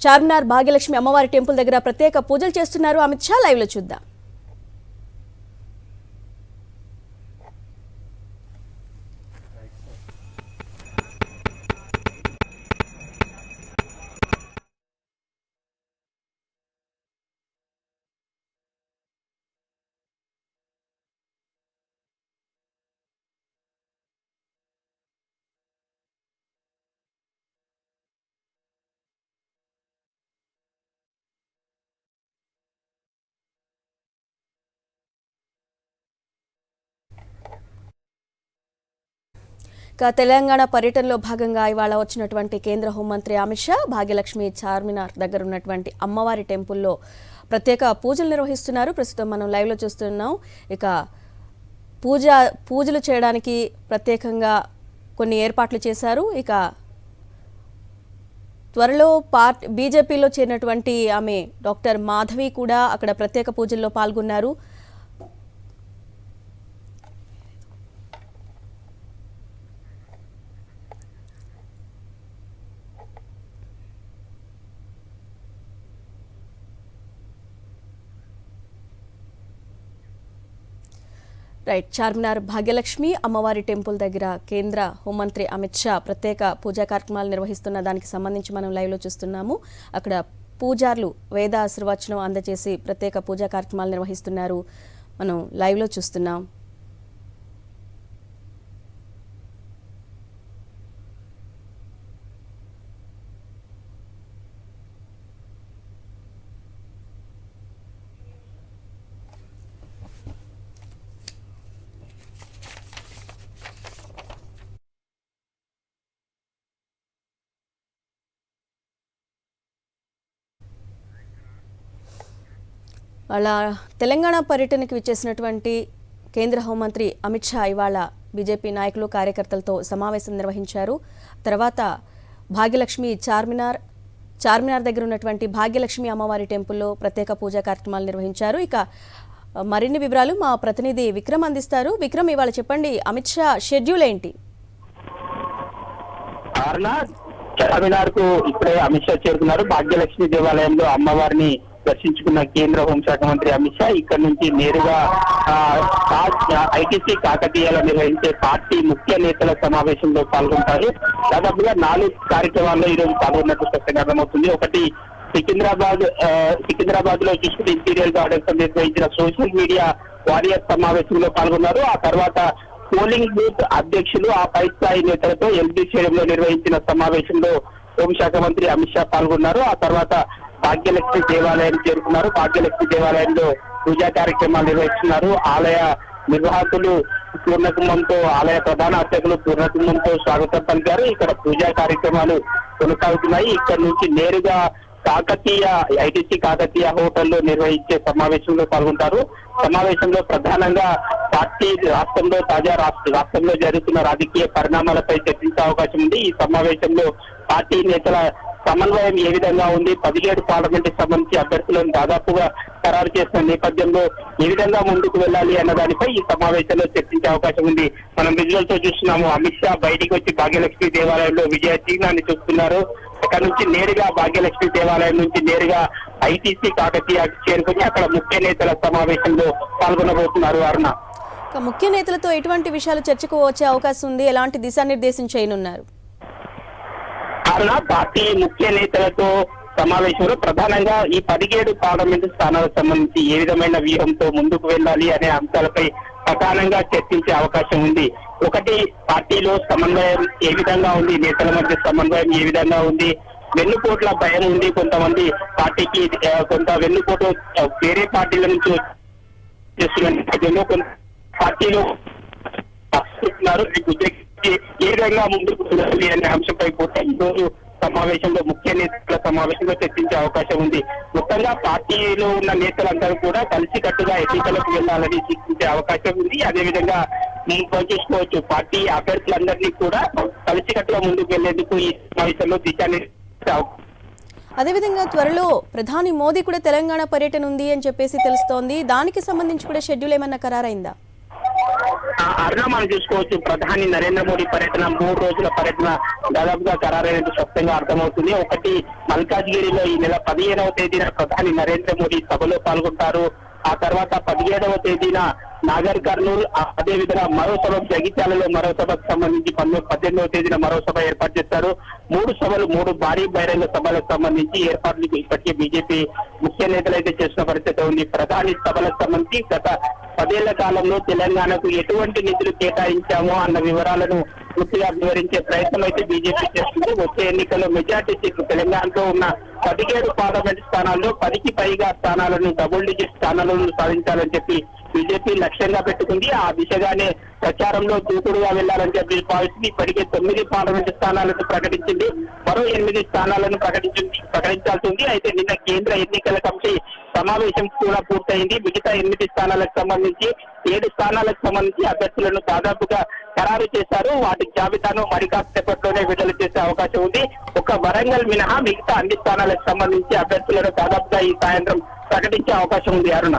చార్మినార్ భాగ్యలక్ష్మి అమ్మవారి టెంపుల్ దగ్గర ప్రత్యేక పూజలు చేస్తున్నారు అమిత్ షా. లైవ్ లో చూద్దాం. తెలంగాణ పర్యటనలో భాగంగా ఇవాళ వచ్చినటువంటి కేంద్ర హోంమంత్రి అమిత్ షా భాగ్యలక్ష్మి చార్మినార్ దగ్గర ఉన్నటువంటి అమ్మవారి టెంపుల్లో ప్రత్యేక పూజలు నిర్వహిస్తున్నారు. ప్రస్తుతం మనం లైవ్ లో చూస్తున్నాం. ఇక పూజలు చేయడానికి ప్రత్యేకంగా కొన్ని ఏర్పాట్లు చేశారు. ఇక త్వరలో బీజేపీలో చేరినటువంటి ఆమె డాక్టర్ మాధవి కూడా అక్కడ ప్రత్యేక పూజల్లో పాల్గొన్నారు. రైట్, చార్మినార్ భాగ్యలక్ష్మి అమ్మవారి టెంపుల్ దగ్గర కేంద్ర హోంమంత్రి అమిత్ షా ప్రత్యేక పూజా కార్యక్రమాలు నిర్వహిస్తున్న దానికి సంబంధించి మనం లైవ్లో చూస్తున్నాము. అక్కడ పూజార్లు వేద ఆశీర్వచనం అందజేసి ప్రత్యేక పూజా కార్యక్రమాలు నిర్వహిస్తున్నారు. మనం లైవ్లో చూస్తున్నాం. వాళ్ళ తెలంగాణ పర్యటనకు విచ్చేసినటువంటి కేంద్ర హోంమంత్రి అమిత్ షా ఇవాళ బీజేపీ నాయకులు కార్యకర్తలతో సమావేశం నిర్వహించారు. తర్వాత భాగ్యలక్ష్మి చార్మినార్ దగ్గర ఉన్నటువంటి భాగ్యలక్ష్మి అమ్మవారి టెంపుల్లో ప్రత్యేక పూజా కార్యక్రమాలు నిర్వహించారు. ఇక మరిన్ని వివరాలు మా ప్రతినిధి విక్రమ్ అందిస్తారు. విక్రమ్, ఇవాళ చెప్పండి, అమిత్ షా షెడ్యూల్ ఏంటి? చార్మినార్ కు ఇప్పుడే అమిత్ షా చేరుకున్నారు. భాగ్యలక్ష్మి దేవాలయంలో అమ్మవారిని దర్శించుకున్న కేంద్ర హోంశాఖ మంత్రి అమిత్ షా ఇక్కడ నుంచి నేరుగా ఐటీసీ కాకతీయాలో నిర్వహించే పార్టీ ముఖ్య నేతల సమావేశంలో పాల్గొంటారు. దాదాపుగా 4 కార్యక్రమాల్లో ఈరోజు పాల్గొన్నట్టు స్పష్టంగా అర్థమవుతుంది. ఒకటి సికింద్రాబాద్ లో చూసుకుంటే ఇంటీరియర్ గార్డెన్స్ నిర్వహించిన సోషల్ మీడియా వారియర్ సమావేశంలో పాల్గొన్నారు. ఆ తర్వాత పోలింగ్ బూత్ అధ్యక్షులు ఆ పై స్థాయి నేతలతో ఎల్బీ స్టేడియంలో నిర్వహించిన సమావేశంలో హోంశాఖ మంత్రి అమిత్ షా పాల్గొన్నారు. ఆ తర్వాత భాగ్యలక్ష్మి దేవాలయం చేరుకున్నారు. భాగ్యలక్ష్మి దేవాలయంలో పూజా కార్యక్రమాలు నిర్వహిస్తున్నారు. ఆలయ నిర్వాహకులు పూర్ణకుంభంతో, ఆలయ ప్రధాన అర్చకులు పూర్ణకుంభంతో స్వాగతం పలికారు. ఇక్కడ పూజా కార్యక్రమాలు కొనసాగుతున్నాయి. ఇక్కడ నుంచి నేరుగా ఐటీసీ కాకతీయ హోటల్లో నిర్వహించే సమావేశంలో పాల్గొంటారు. సమావేశంలో ప్రధానంగా పార్టీ రాష్ట్రంలో జరుగుతున్న రాజకీయ పరిణామాలపై చర్చించే అవకాశం ఉంది. ఈ సమావేశంలో పార్టీ నేతల సమన్వయం ఏ విధంగా ఉంది, 17 పార్లమెంట్ సంబంధించి అభ్యర్థులను దాదాపుగా ఖరారు చేసిన నేపథ్యంలో ఏ విధంగా ముందుకు వెళ్ళాలి అన్న దానిపై ఈ సమావేశంలో చర్చించే అవకాశం ఉంది. మనం విజువల్ తో చూస్తున్నాము. అమిత్ షా బయటికి వచ్చి భాగ్యలక్ష్మి దేవాలయంలో విజయ చిహ్నాన్ని చూస్తున్నారు. అక్కడ నుంచి నేరుగా భాగ్యలక్ష్మి దేవాలయం నుంచి నేరుగా ఐటీసీ కాకతీయ చేరుకుని అక్కడ ముఖ్య నేతల సమావేశంలో పాల్గొనబోతున్నారు. అరుణ, ముఖ్య నేతలతో ఎటువంటి విషయాలు చర్చకు వచ్చే అవకాశం ఉంది? ఎలాంటి దిశానిర్దేశం చేయనున్నారు? పార్టీ ముఖ్య నేతలతో సమావేశంలో ప్రధానంగా ఈ 17 పార్లమెంటు స్థానాలకు సంబంధించి ఏ విధమైన వ్యూహంతో ముందుకు వెళ్ళాలి అనే అంశాలపై ప్రధానంగా చర్చించే అవకాశం ఉంది. ఒకటి, పార్టీలో సమన్వయం ఏ విధంగా ఉంది, నేతల మధ్య సమన్వయం ఏ విధంగా ఉంది, వెన్నుపోట్ల భయం ఉంది. కొంతమంది పార్టీకి కొంత వెన్నుపోటు వేరే పార్టీల నుంచి చేస్తున్న నేపథ్యంలో కొంత పార్టీలో ఏ విధంగా ముందుకు వెళ్ళాలి అనే అంశంపై కూడా ఈరోజు సమావేశంలో ముఖ్య నేతల సమావేశంలో చర్చించే అవకాశం ఉంది. మొత్తంగా పార్టీలో ఉన్న నేతలందరూ కూడా కలిసికట్టుగా ఎన్నికలకు వెళ్లాలని చర్చించే అవకాశం ఉంది. అదేవిధంగా చూసుకోవచ్చు, పార్టీ అభ్యర్థులందరినీ కూడా కలిసికట్టుగా ముందుకు వెళ్లేందుకు ఈ సమావేశంలో దిశానిర్దేశం. అదేవిధంగా త్వరలో ప్రధాని మోదీ కూడా తెలంగాణ పర్యటన ఉంది అని చెప్పేసి తెలుస్తోంది. దానికి సంబంధించి కూడా షెడ్యూల్ ఏమన్నా ఖరారైందా? అరుణ మనం చూసుకోవచ్చు, ప్రధాని నరేంద్ర మోడీ పర్యటన 3 రోజుల పర్యటన దాదాపుగా ఖరారైనట్టు స్పష్టంగా అర్థమవుతుంది. ఒకటి మల్కాజ్గిరిలో ఈ నెల 15వ తేదీన ప్రధాని నరేంద్ర మోడీ సభలో పాల్గొంటారు. ఆ తర్వాత 17వ తేదీన నాగర్ కర్నూల్, అదే విధంగా మరో సభ జగిత్యాలలో మరో సభకు సంబంధించి 18వ తేదీన మరో సభ ఏర్పాటు చేస్తారు. 3 సభలు 3 భారీ బహిరంగ సభలకు సంబంధించి ఏర్పాట్లు ఇప్పటికే బీజేపీ ముఖ్య నేతలు అయితే చేసిన పరిస్థితి ఉంది. ప్రధాని సభలకు సంబంధించి గత 10 ఏళ్ల కాలంలో తెలంగాణకు ఎటువంటి నిధులు కేటాయించామో అన్న వివరాలను పూర్తిగా వివరించే ప్రయత్నం అయితే బీజేపీ చేస్తుంది. వచ్చే ఎన్నికల్లో మెజార్టీ సీట్లు తెలంగాణలో ఉన్న 17 పార్లమెంట్ స్థానాల్లో 10కి పైగా స్థానాలను డబుల్ డిజిట్ స్థానాలను సాధించాలని చెప్పి బీజేపీ లక్ష్యంగా పెట్టుకుంది. ఆ దిశగానే ప్రచారంలో దూకుడుగా వెళ్లాలని చెప్పి భావిస్తుంది. ఇప్పటికే 9 పార్లమెంట్ స్థానాలను ప్రకటించింది. మరో 8 స్థానాలను ప్రకటించాల్సి ఉంది. అయితే నిన్న కేంద్ర ఎన్నికల కమిటీ సమావేశం కూడా పూర్తయింది. మిగతా 8 స్థానాలకు సంబంధించి 7 స్థానాలకు సంబంధించి అభ్యర్థులను దాదాపుగా ఖరారు చేశారు. వాటి జాబితాను మరి కాసేపట్లోనే విడుదల చేసే అవకాశం ఉంది. ఒక వరంగల్ మినహా మిగతా అన్ని స్థానాలకు సంబంధించి అభ్యర్థులను దాదాపుగా ఈ సాయంత్రం ప్రకటించే అవకాశం ఉంది. అరుణ.